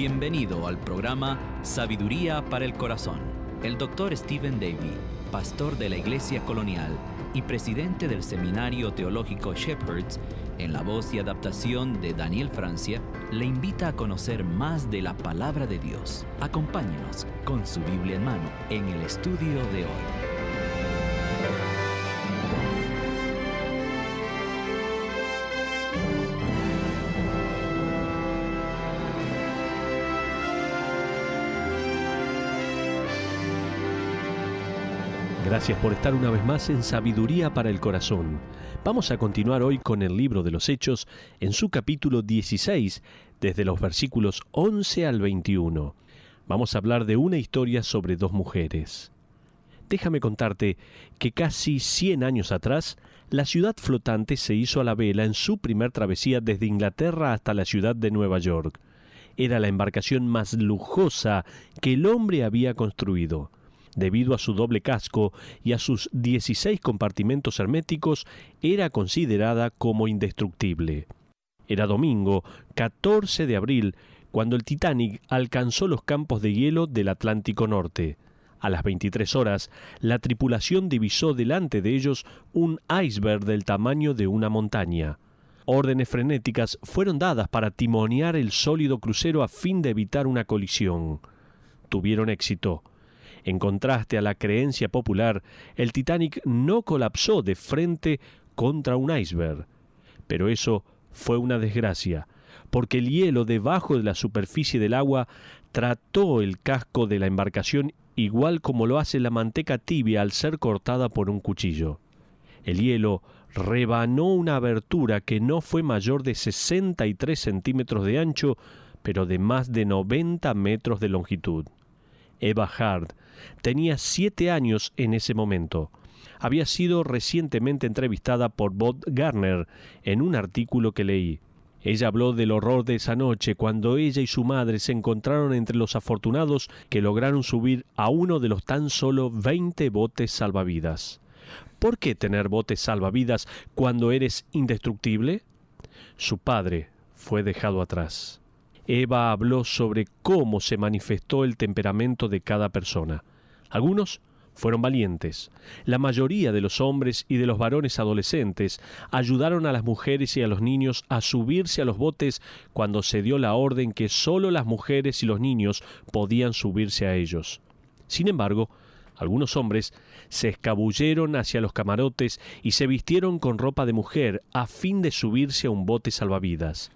Bienvenido al programa Sabiduría para el Corazón. El Dr. Stephen Davey, pastor de la Iglesia Colonial y presidente del Seminario Teológico Shepherds, en la voz y adaptación de Daniel Francia, le invita a conocer más de la Palabra de Dios. Acompáñenos con su Biblia en mano en el estudio de hoy. Gracias por estar una vez más en Sabiduría para el Corazón. Vamos a continuar hoy con el libro de los Hechos en su capítulo 16, desde los versículos 11 al 21. Vamos a hablar de una historia sobre dos mujeres. Déjame contarte que casi 100 años atrás, la ciudad flotante se hizo a la vela en su primer travesía desde Inglaterra hasta la ciudad de Nueva York. Era la embarcación más lujosa que el hombre había construido. Debido a su doble casco y a sus 16 compartimentos herméticos, era considerada como indestructible. Era domingo, 14 de abril, cuando el Titanic alcanzó los campos de hielo del Atlántico Norte. A las 23 horas, la tripulación divisó delante de ellos un iceberg del tamaño de una montaña. Órdenes frenéticas fueron dadas para timonear el sólido crucero a fin de evitar una colisión. Tuvieron éxito. En contraste a la creencia popular, el Titanic no colapsó de frente contra un iceberg. Pero eso fue una desgracia, porque el hielo debajo de la superficie del agua trató el casco de la embarcación igual como lo hace la manteca tibia al ser cortada por un cuchillo. El hielo rebanó una abertura que no fue mayor de 63 centímetros de ancho, pero de más de 90 metros de longitud. Eva Hart tenía 7 años en ese momento. Había sido recientemente entrevistada por Bob Garner en un artículo que leí. Ella habló del horror de esa noche cuando ella y su madre se encontraron entre los afortunados que lograron subir a uno de los tan solo 20 botes salvavidas. ¿Por qué tener botes salvavidas cuando eres indestructible? Su padre fue dejado atrás. Eva habló sobre cómo se manifestó el temperamento de cada persona. Algunos fueron valientes. La mayoría de los hombres y de los varones adolescentes ayudaron a las mujeres y a los niños a subirse a los botes cuando se dio la orden que solo las mujeres y los niños podían subirse a ellos. Sin embargo, algunos hombres se escabulleron hacia los camarotes y se vistieron con ropa de mujer a fin de subirse a un bote salvavidas.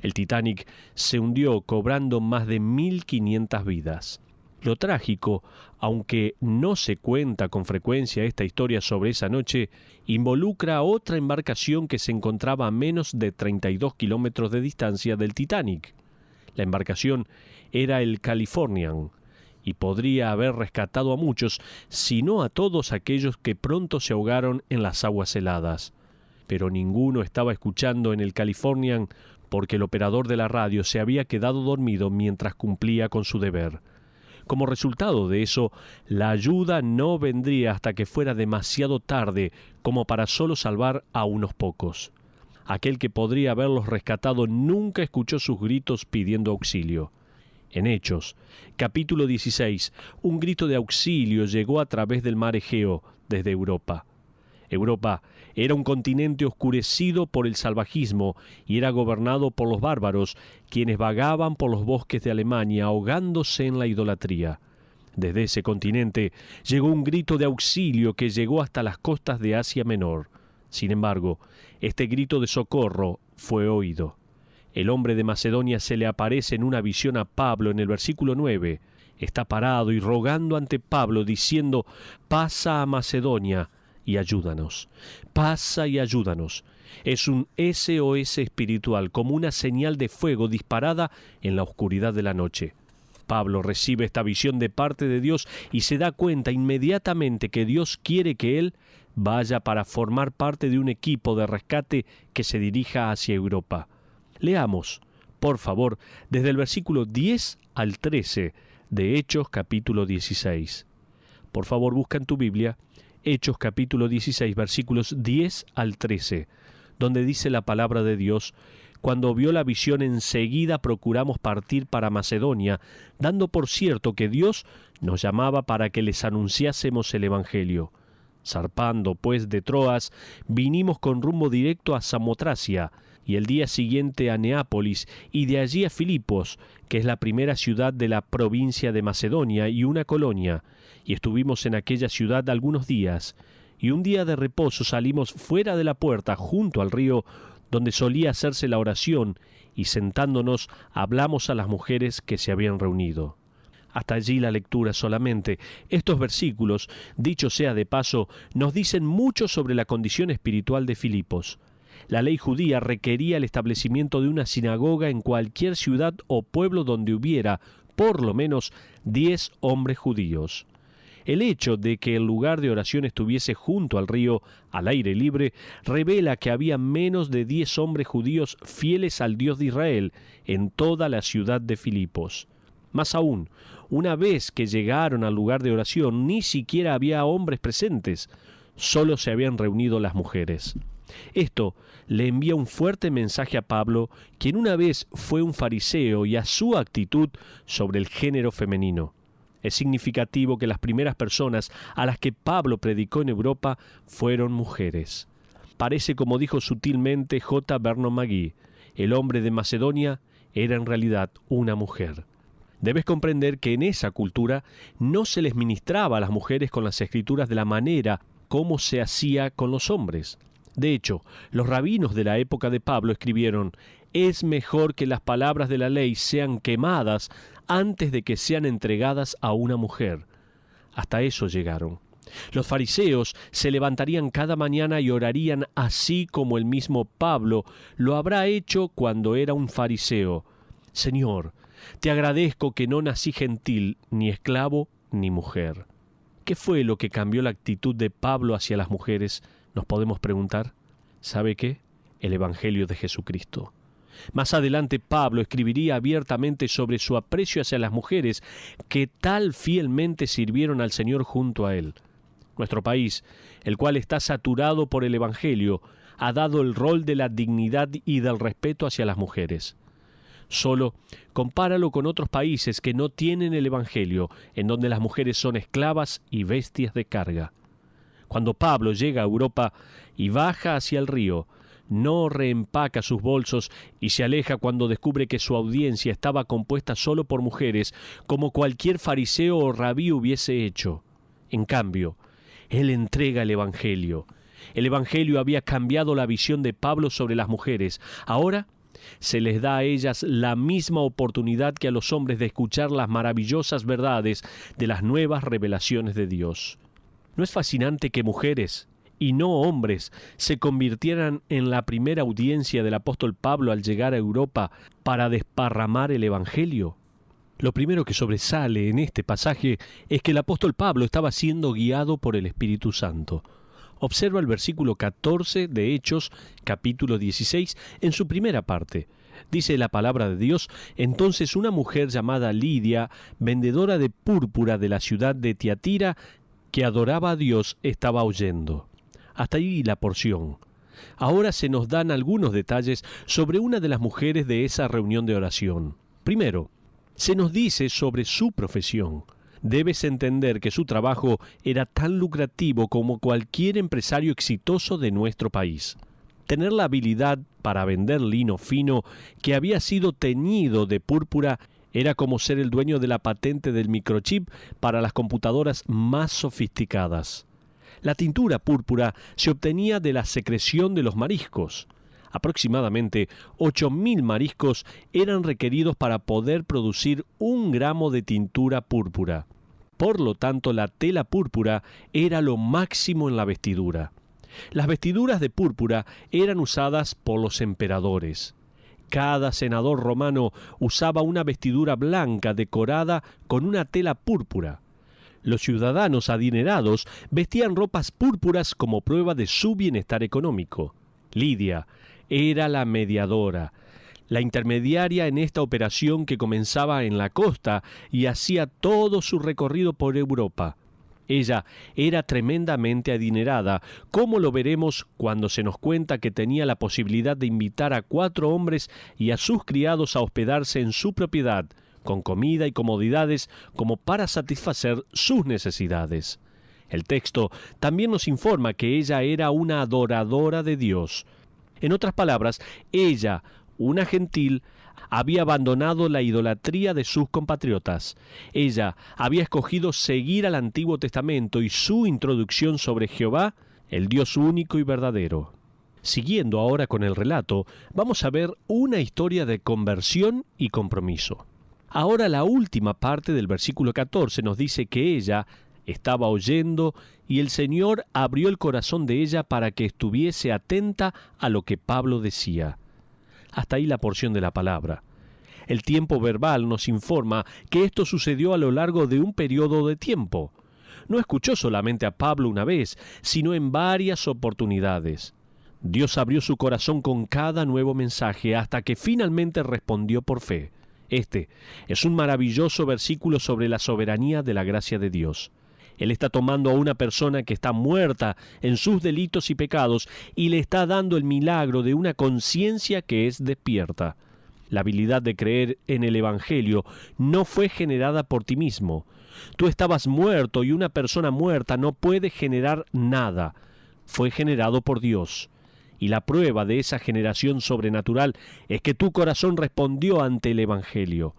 El Titanic se hundió cobrando más de 1.500 vidas. Lo trágico, aunque no se cuenta con frecuencia esta historia sobre esa noche, involucra a otra embarcación que se encontraba a menos de 32 kilómetros de distancia del Titanic. La embarcación era el Californian y podría haber rescatado a muchos, si no a todos aquellos que pronto se ahogaron en las aguas heladas. Pero ninguno estaba escuchando en el Californian porque el operador de la radio se había quedado dormido mientras cumplía con su deber. Como resultado de eso, la ayuda no vendría hasta que fuera demasiado tarde como para solo salvar a unos pocos. Aquel que podría haberlos rescatado nunca escuchó sus gritos pidiendo auxilio. En Hechos, capítulo 16, un grito de auxilio llegó a través del mar Egeo desde Europa. Europa era un continente oscurecido por el salvajismo y era gobernado por los bárbaros, quienes vagaban por los bosques de Alemania ahogándose en la idolatría. Desde ese continente llegó un grito de auxilio que llegó hasta las costas de Asia Menor. Sin embargo, este grito de socorro fue oído. El hombre de Macedonia se le aparece en una visión a Pablo en el versículo 9. Está parado y rogando ante Pablo diciendo: «Pasa a Macedonia y ayúdanos. Pasa y ayúdanos». Es un SOS espiritual, como una señal de fuego disparada en la oscuridad de la noche. Pablo recibe esta visión de parte de Dios y se da cuenta inmediatamente que Dios quiere que él vaya para formar parte de un equipo de rescate que se dirija hacia Europa. Leamos, por favor, desde el versículo 10 al 13 de Hechos capítulo 16. Por favor, busca en tu Biblia Hechos capítulo 16, versículos 10 al 13, donde dice la palabra de Dios: cuando vio la visión enseguida procuramos partir para Macedonia, dando por cierto que Dios nos llamaba para que les anunciásemos el Evangelio. Zarpando, pues, de Troas, vinimos con rumbo directo a Samotracia, y el día siguiente a Neápolis, y de allí a Filipos, que es la primera ciudad de la provincia de Macedonia y una colonia, y estuvimos en aquella ciudad algunos días, y un día de reposo salimos fuera de la puerta, junto al río, donde solía hacerse la oración, y sentándonos hablamos a las mujeres que se habían reunido. Hasta allí la lectura solamente. Estos versículos, dicho sea de paso, nos dicen mucho sobre la condición espiritual de Filipos. La ley judía requería el establecimiento de una sinagoga en cualquier ciudad o pueblo donde hubiera, por lo menos, 10 hombres judíos. El hecho de que el lugar de oración estuviese junto al río, al aire libre, revela que había menos de 10 hombres judíos fieles al Dios de Israel en toda la ciudad de Filipos. Más aún, una vez que llegaron al lugar de oración, ni siquiera había hombres presentes, solo se habían reunido las mujeres. Esto le envía un fuerte mensaje a Pablo, quien una vez fue un fariseo, y a su actitud sobre el género femenino. Es significativo que las primeras personas a las que Pablo predicó en Europa fueron mujeres. Parece, como dijo sutilmente J. Vernon McGee, el hombre de Macedonia era en realidad una mujer. Debes comprender que en esa cultura no se les ministraba a las mujeres con las escrituras de la manera como se hacía con los hombres. De hecho, los rabinos de la época de Pablo escribieron: «Es mejor que las palabras de la ley sean quemadas antes de que sean entregadas a una mujer». Hasta eso llegaron. Los fariseos se levantarían cada mañana y orarían así como el mismo Pablo lo habrá hecho cuando era un fariseo. «Señor, te agradezco que no nací gentil, ni esclavo, ni mujer». ¿Qué fue lo que cambió la actitud de Pablo hacia las mujeres? Nos podemos preguntar. ¿Sabe qué? El Evangelio de Jesucristo. Más adelante Pablo escribiría abiertamente sobre su aprecio hacia las mujeres que tal fielmente sirvieron al Señor junto a él. Nuestro país, el cual está saturado por el Evangelio, ha dado el rol de la dignidad y del respeto hacia las mujeres. Solo compáralo con otros países que no tienen el Evangelio, en donde las mujeres son esclavas y bestias de carga. Cuando Pablo llega a Europa y baja hacia el río, no reempaca sus bolsos y se aleja cuando descubre que su audiencia estaba compuesta solo por mujeres, como cualquier fariseo o rabí hubiese hecho. En cambio, él entrega el Evangelio. El Evangelio había cambiado la visión de Pablo sobre las mujeres. Ahora se les da a ellas la misma oportunidad que a los hombres de escuchar las maravillosas verdades de las nuevas revelaciones de Dios. ¿No es fascinante que mujeres, y no hombres, se convirtieran en la primera audiencia del apóstol Pablo al llegar a Europa para desparramar el Evangelio? Lo primero que sobresale en este pasaje es que el apóstol Pablo estaba siendo guiado por el Espíritu Santo. Observa el versículo 14 de Hechos, capítulo 16, en su primera parte. Dice la palabra de Dios: «Entonces una mujer llamada Lidia, vendedora de púrpura de la ciudad de Tiatira, que adoraba a Dios, estaba oyendo». Hasta ahí la porción. Ahora se nos dan algunos detalles sobre una de las mujeres de esa reunión de oración. Primero, se nos dice sobre su profesión. Debes entender que su trabajo era tan lucrativo como cualquier empresario exitoso de nuestro país. Tener la habilidad para vender lino fino que había sido teñido de púrpura era como ser el dueño de la patente del microchip para las computadoras más sofisticadas. La tintura púrpura se obtenía de la secreción de los mariscos. Aproximadamente 8.000 mariscos eran requeridos para poder producir 1 gramo de tintura púrpura. Por lo tanto, la tela púrpura era lo máximo en la vestidura. Las vestiduras de púrpura eran usadas por los emperadores. Cada senador romano usaba una vestidura blanca decorada con una tela púrpura. Los ciudadanos adinerados vestían ropas púrpuras como prueba de su bienestar económico. Lidia era la mediadora, la intermediaria en esta operación que comenzaba en la costa y hacía todo su recorrido por Europa. Ella era tremendamente adinerada, como lo veremos cuando se nos cuenta que tenía la posibilidad de invitar a 4 hombres y a sus criados a hospedarse en su propiedad, con comida y comodidades como para satisfacer sus necesidades. El texto también nos informa que ella era una adoradora de Dios. En otras palabras, ella, una gentil, había abandonado la idolatría de sus compatriotas. Ella había escogido seguir al Antiguo Testamento y su introducción sobre Jehová, el Dios único y verdadero. Siguiendo ahora con el relato, vamos a ver una historia de conversión y compromiso. Ahora la última parte del versículo 14 nos dice que ella estaba oyendo y el Señor abrió el corazón de ella para que estuviese atenta a lo que Pablo decía. Hasta ahí la porción de la palabra. El tiempo verbal nos informa que esto sucedió a lo largo de un periodo de tiempo. No escuchó solamente a Pablo una vez, sino en varias oportunidades. Dios abrió su corazón con cada nuevo mensaje hasta que finalmente respondió por fe. Este es un maravilloso versículo sobre la soberanía de la gracia de Dios. Él está tomando a una persona que está muerta en sus delitos y pecados y le está dando el milagro de una conciencia que es despierta. La habilidad de creer en el Evangelio no fue generada por ti mismo. Tú estabas muerto y una persona muerta no puede generar nada. Fue generado por Dios. Y la prueba de esa generación sobrenatural es que tu corazón respondió ante el Evangelio.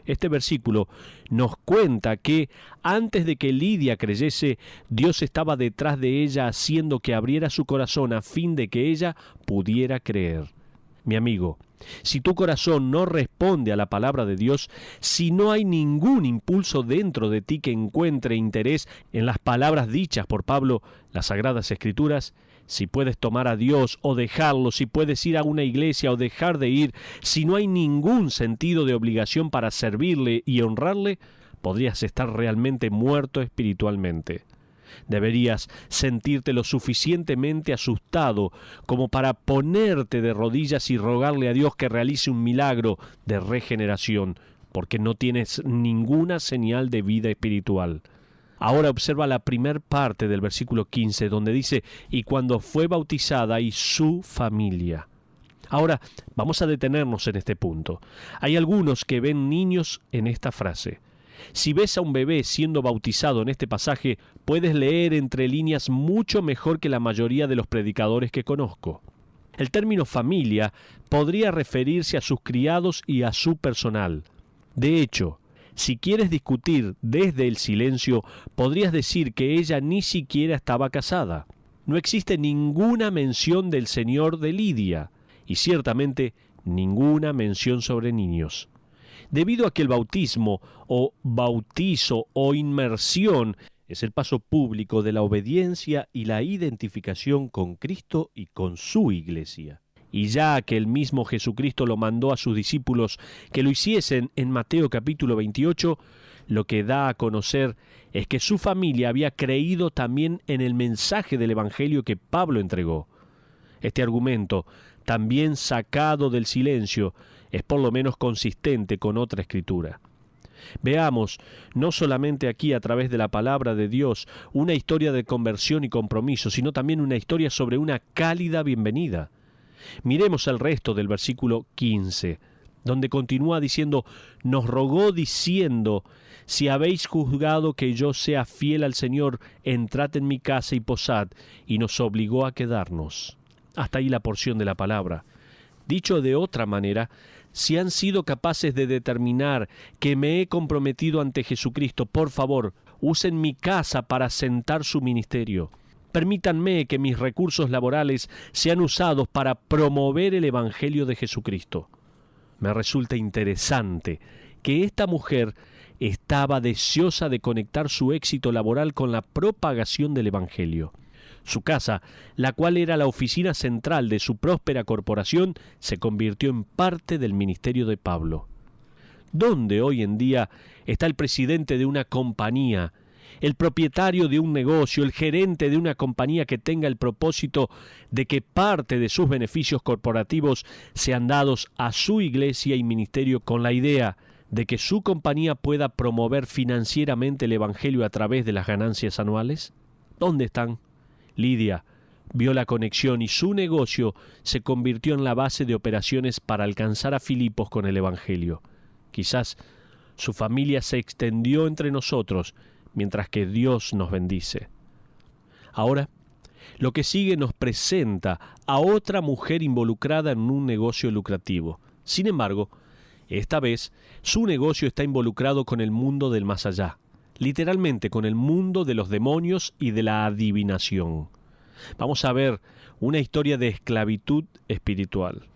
Este versículo nos cuenta que antes de que Lidia creyese, Dios estaba detrás de ella haciendo que abriera su corazón a fin de que ella pudiera creer. Mi amigo, si tu corazón no responde a la palabra de Dios, si no hay ningún impulso dentro de ti que encuentre interés en las palabras dichas por Pablo, las Sagradas Escrituras, si puedes tomar a Dios o dejarlo, si puedes ir a una iglesia o dejar de ir, si no hay ningún sentido de obligación para servirle y honrarle, podrías estar realmente muerto espiritualmente. Deberías sentirte lo suficientemente asustado como para ponerte de rodillas y rogarle a Dios que realice un milagro de regeneración, porque no tienes ninguna señal de vida espiritual. Ahora observa la primer parte del versículo 15, donde dice, y cuando fue bautizada y su familia. Ahora, vamos a detenernos en este punto. Hay algunos que ven niños en esta frase. Si ves a un bebé siendo bautizado en este pasaje, puedes leer entre líneas mucho mejor que la mayoría de los predicadores que conozco. El término familia podría referirse a sus criados y a su personal. De hecho, si quieres discutir desde el silencio, podrías decir que ella ni siquiera estaba casada. No existe ninguna mención del Señor de Lidia, y ciertamente ninguna mención sobre niños. Debido a que el bautismo, o bautizo, o inmersión, es el paso público de la obediencia y la identificación con Cristo y con su iglesia. Y ya que el mismo Jesucristo lo mandó a sus discípulos que lo hiciesen en Mateo capítulo 28, lo que da a conocer es que su familia había creído también en el mensaje del Evangelio que Pablo entregó. Este argumento, también sacado del silencio, es por lo menos consistente con otra escritura. Veamos, no solamente aquí a través de la palabra de Dios, una historia de conversión y compromiso, sino también una historia sobre una cálida bienvenida. Miremos el resto del versículo 15, donde continúa diciendo, nos rogó diciendo, si habéis juzgado que yo sea fiel al Señor, entrad en mi casa y posad, y nos obligó a quedarnos. Hasta ahí la porción de la palabra. Dicho de otra manera, si han sido capaces de determinar que me he comprometido ante Jesucristo, por favor, usen mi casa para asentar su ministerio. Permítanme que mis recursos laborales sean usados para promover el Evangelio de Jesucristo. Me resulta interesante que esta mujer estaba deseosa de conectar su éxito laboral con la propagación del Evangelio. Su casa, la cual era la oficina central de su próspera corporación, se convirtió en parte del ministerio de Pablo. ¿Dónde hoy en día está el presidente de una compañía, el propietario de un negocio, el gerente de una compañía que tenga el propósito de que parte de sus beneficios corporativos sean dados a su iglesia y ministerio con la idea de que su compañía pueda promover financieramente el Evangelio a través de las ganancias anuales? ¿Dónde están? Lidia vio la conexión y su negocio se convirtió en la base de operaciones para alcanzar a Filipos con el Evangelio. Quizás su familia se extendió entre nosotros mientras que Dios nos bendice. Ahora, lo que sigue nos presenta a otra mujer involucrada en un negocio lucrativo. Sin embargo, esta vez su negocio está involucrado con el mundo del más allá, literalmente con el mundo de los demonios y de la adivinación. Vamos a ver una historia de esclavitud espiritual.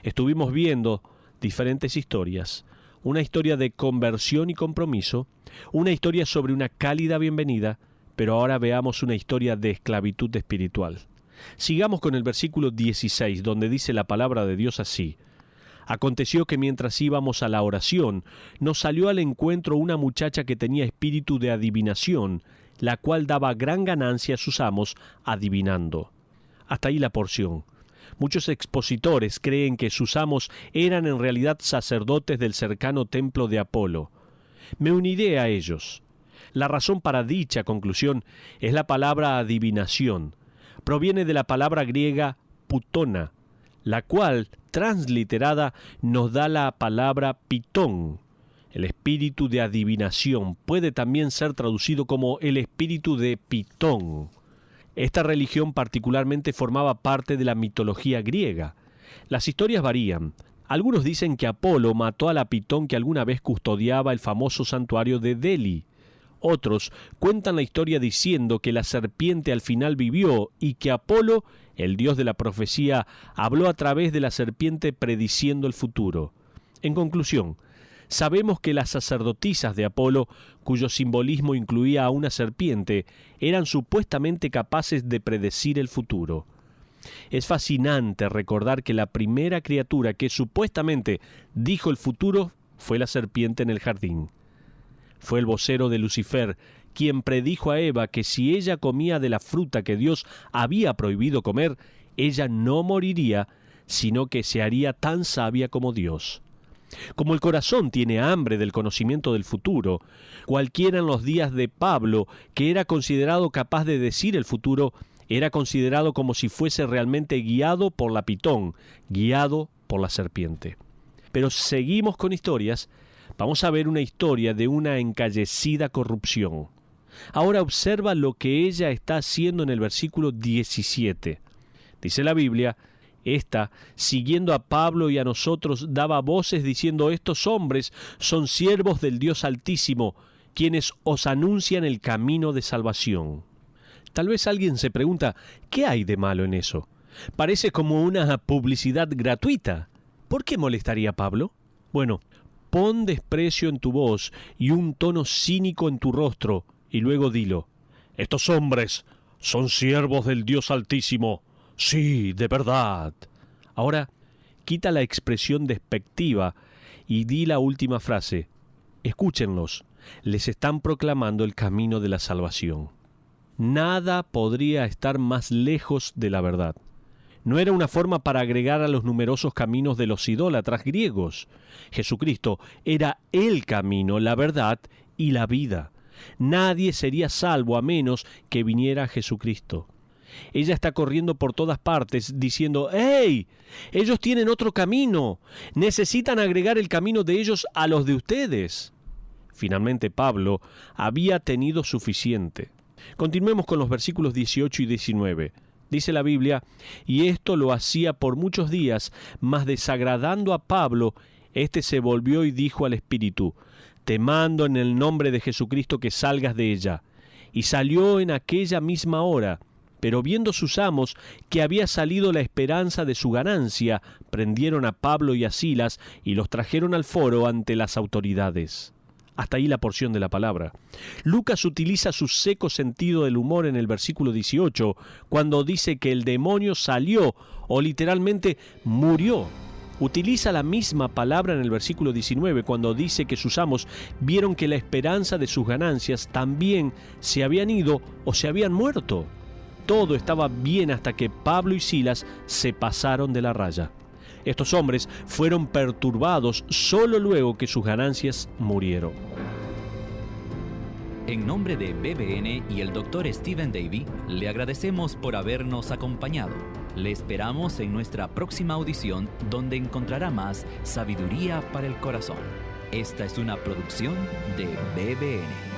Estuvimos viendo diferentes historias, una historia de conversión y compromiso, una historia sobre una cálida bienvenida, pero ahora veamos una historia de esclavitud espiritual. Sigamos con el versículo 16, donde dice la palabra de Dios así: Aconteció que mientras íbamos a la oración, nos salió al encuentro una muchacha que tenía espíritu de adivinación, la cual daba gran ganancia a sus amos adivinando. Hasta ahí la porción. Muchos expositores creen que sus amos eran en realidad sacerdotes del cercano templo de Apolo. Me uniré a ellos. La razón para dicha conclusión es la palabra adivinación. Proviene de la palabra griega putona, la cual, transliterada, nos da la palabra pitón. El espíritu de adivinación puede también ser traducido como el espíritu de Pitón. Esta religión particularmente formaba parte de la mitología griega. Las historias varían. Algunos dicen que Apolo mató a la Pitón que alguna vez custodiaba el famoso santuario de Delhi. Otros cuentan la historia diciendo que la serpiente al final vivió y que Apolo, el dios de la profecía, habló a través de la serpiente prediciendo el futuro. En conclusión, sabemos que las sacerdotisas de Apolo, cuyo simbolismo incluía a una serpiente, eran supuestamente capaces de predecir el futuro. Es fascinante recordar que la primera criatura que supuestamente dijo el futuro fue la serpiente en el jardín. Fue el vocero de Lucifer quien predijo a Eva que si ella comía de la fruta que Dios había prohibido comer, ella no moriría, sino que se haría tan sabia como Dios. Como el corazón tiene hambre del conocimiento del futuro, cualquiera en los días de Pablo que era considerado capaz de decir el futuro, era considerado como si fuese realmente guiado por la Pitón, guiado por la serpiente. Pero seguimos con historias. Vamos a ver una historia de una encallecida corrupción. Ahora observa lo que ella está haciendo en el versículo 17. Dice la Biblia: Esta, siguiendo a Pablo y a nosotros, daba voces diciendo: Estos hombres son siervos del Dios Altísimo, quienes os anuncian el camino de salvación. Tal vez alguien se pregunta, ¿qué hay de malo en eso? Parece como una publicidad gratuita. ¿Por qué molestaría a Pablo? Bueno, pon desprecio en tu voz y un tono cínico en tu rostro, y luego dilo: Estos hombres son siervos del Dios Altísimo. Sí, de verdad. Ahora, quita la expresión despectiva y di la última frase. Escúchenlos, les están proclamando el camino de la salvación. Nada podría estar más lejos de la verdad. No era una forma para agregar a los numerosos caminos de los idólatras griegos. Jesucristo era el camino, la verdad y la vida. Nadie sería salvo a menos que viniera Jesucristo. Ella está corriendo por todas partes diciendo: ¡Hey! Ellos tienen otro camino. Necesitan agregar el camino de ellos a los de ustedes. Finalmente Pablo había tenido suficiente. Continuemos con los versículos 18 y 19. Dice la Biblia: Y esto lo hacía por muchos días, mas desagradando a Pablo, éste se volvió y dijo al espíritu: Te mando en el nombre de Jesucristo que salgas de ella. Y salió en aquella misma hora. Pero viendo sus amos que había salido la esperanza de su ganancia, prendieron a Pablo y a Silas y los trajeron al foro ante las autoridades. Hasta ahí la porción de la palabra. Lucas utiliza su seco sentido del humor en el versículo 18, cuando dice que el demonio salió, o literalmente murió. Utiliza la misma palabra en el versículo 19, cuando dice que sus amos vieron que la esperanza de sus ganancias también se habían ido o se habían muerto. Todo estaba bien hasta que Pablo y Silas se pasaron de la raya. Estos hombres fueron perturbados solo luego que sus ganancias murieron. En nombre de BBN y el Dr. Stephen Davey, le agradecemos por habernos acompañado. Le esperamos en nuestra próxima audición, donde encontrará más sabiduría para el corazón. Esta es una producción de BBN.